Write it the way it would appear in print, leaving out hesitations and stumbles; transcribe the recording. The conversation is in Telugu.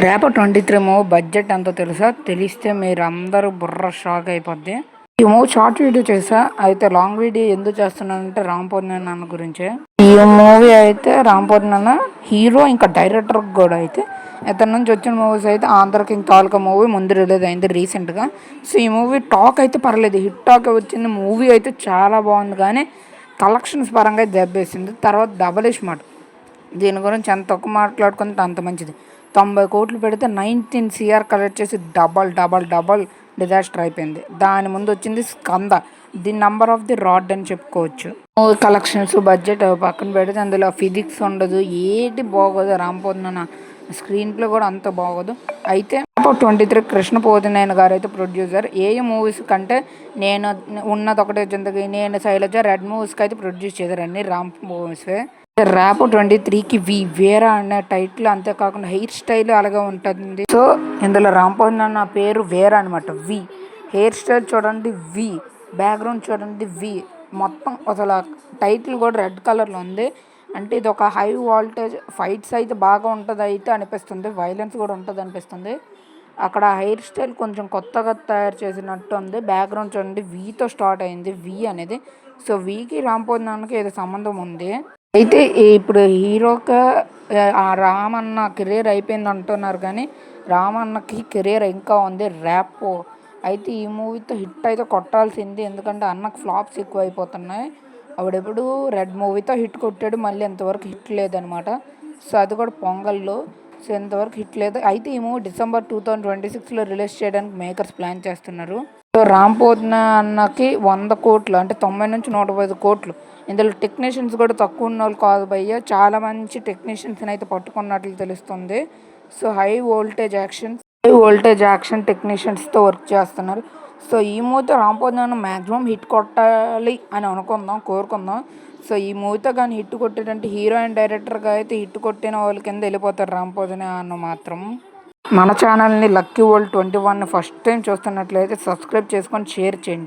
రేపో 23 మూవీ బడ్జెట్ ఎంతో తెలుసా? తెలిస్తే మీరందరూ బుర్ర షాక్ అయిపోద్ది. ఈ మూవీ షార్ట్ వీడియో చేశా. అయితే లాంగ్ వీడియో ఎందుకు చేస్తున్నానంటే రామ్ పోతినేని అన్న గురించే. ఈ మూవీ అయితే రామ్ పోతినేని హీరో ఇంకా డైరెక్టర్ కూడా అయితే ఇతని నుంచి వచ్చిన మూవీస్ అయితే ఆంధ్ర కింగ్ తాలూకా మూవీ ముందు రిలీజ్ అయింది రీసెంట్గా. సో ఈ మూవీ టాక్ అయితే పర్లేదు, హిట్ టాక్ వచ్చింది. మూవీ అయితే చాలా బాగుంది, కానీ కలెక్షన్స్ పరంగా దెబ్బేసింది. తర్వాత డబల్ మాట, దీని గురించి ఎంత తక్కువ మాట్లాడుకుంటే అంత మంచిది. 90 కోట్లు పెడితే 19 CR కలెక్ట్ చేసి డబల్ డబల్ డబల్ డిజాస్టర్ అయిపోయింది. దాని ముందు వచ్చింది Skanda, the number of the rod అని చెప్పుకోవచ్చు. మూవీ కలెక్షన్స్ బడ్జెట్ పక్కన పెడితే అందులో ఫిజిక్స్ ఉండదు, ఏటి బాగోదు. రామ్ పోతినేని స్క్రీన్ ప్లే కూడా అంత బాగోదు. అయితే 23 కృష్ణ పోతినేని గారు అయితే ప్రొడ్యూసర్. ఏ మూవీస్ కంటే నేను ఉన్నది ఒకటే జిందగీ, నేను శైలజ, రెడ్ మూవీస్కి అయితే ప్రొడ్యూస్ చేశారు. అన్ని రామ్ మూవీసే. రేపో 23కి వేరా అనే టైటిల్, అంతేకాకుండా హెయిర్ స్టైల్ అలాగే ఉంటుంది. సో ఇందులో రామ్ పోతినేని పేరు వేరా అనమాట. హెయిర్ స్టైల్ చూడండి, బ్యాక్గ్రౌండ్ చూడండి, మొత్తం అసలు టైటిల్ కూడా రెడ్ కలర్లో ఉంది. అంటే ఇది ఒక హై వాల్టేజ్ ఫైట్స్ అయితే బాగా ఉంటుంది అయితే అనిపిస్తుంది, వైలెన్స్ కూడా ఉంటుంది అనిపిస్తుంది. అక్కడ హెయిర్ స్టైల్ కొంచెం కొత్తగా తయారు చేసినట్టు ఉంది. బ్యాక్గ్రౌండ్ చూడండి, వీతో స్టార్ట్ అయిందివి. సో వీకి రామ్ పోతినేనికి ఏదో సంబంధం ఉంది. అయితే ఇప్పుడు హీరోగా రామన్న కెరీర్ అయిపోయింది అంటున్నారు, కానీ రామన్నకి కెరీర్ ఇంకా ఉంది రేపో. అయితే ఈ మూవీతో హిట్ అయితే కొట్టాల్సింది, ఎందుకంటే అన్నకు ఫ్లాప్స్ ఎక్కువ అయిపోతున్నాయి. ఆవిడెప్పుడు రెడ్ మూవీతో హిట్ కొట్టాడు, మళ్ళీ ఇంతవరకు హిట్ లేదనమాట. సో అది కూడా పొంగల్లో. సో ఇంతవరకు హిట్ లేదు. అయితే ఈ మూవీ December 2026లో రిలీజ్ చేయడానికి మేకర్స్ ప్లాన్ చేస్తున్నారు. సో రామ్ పోతినేనికి 100 కోట్లు అంటే 90 నుంచి 110 కోట్లు. ఇందులో టెక్నీషియన్స్ కూడా తక్కువ ఉన్న వాళ్ళు కాదు భయ్య, చాలా మంచి టెక్నీషియన్స్ని అయితే పట్టుకున్నట్లు తెలుస్తుంది. సో హై వోల్టేజ్ యాక్షన్ టెక్నీషియన్స్తో వర్క్ చేస్తున్నారు. సో ఈ మూవీతో రామ్ పోతినేని మ్యాక్సిమం హిట్ కొట్టాలి అని కోరుకుందాం. సో ఈ మూవీతో కానీ హిట్ కొట్టాడంటే హీరో అండ్ డైరెక్టర్గా అయితే హిట్ కొట్టిన వాళ్ళ కింద వెళ్ళిపోతారు రామ్ పోతినేని మాత్రం. మన ఛానల్ని లక్కీ వరల్డ్ 21 ఫస్ట్ టైం చూస్తున్నట్లయితే సబ్స్క్రైబ్ చేసుకొని షేర్ చేయండి.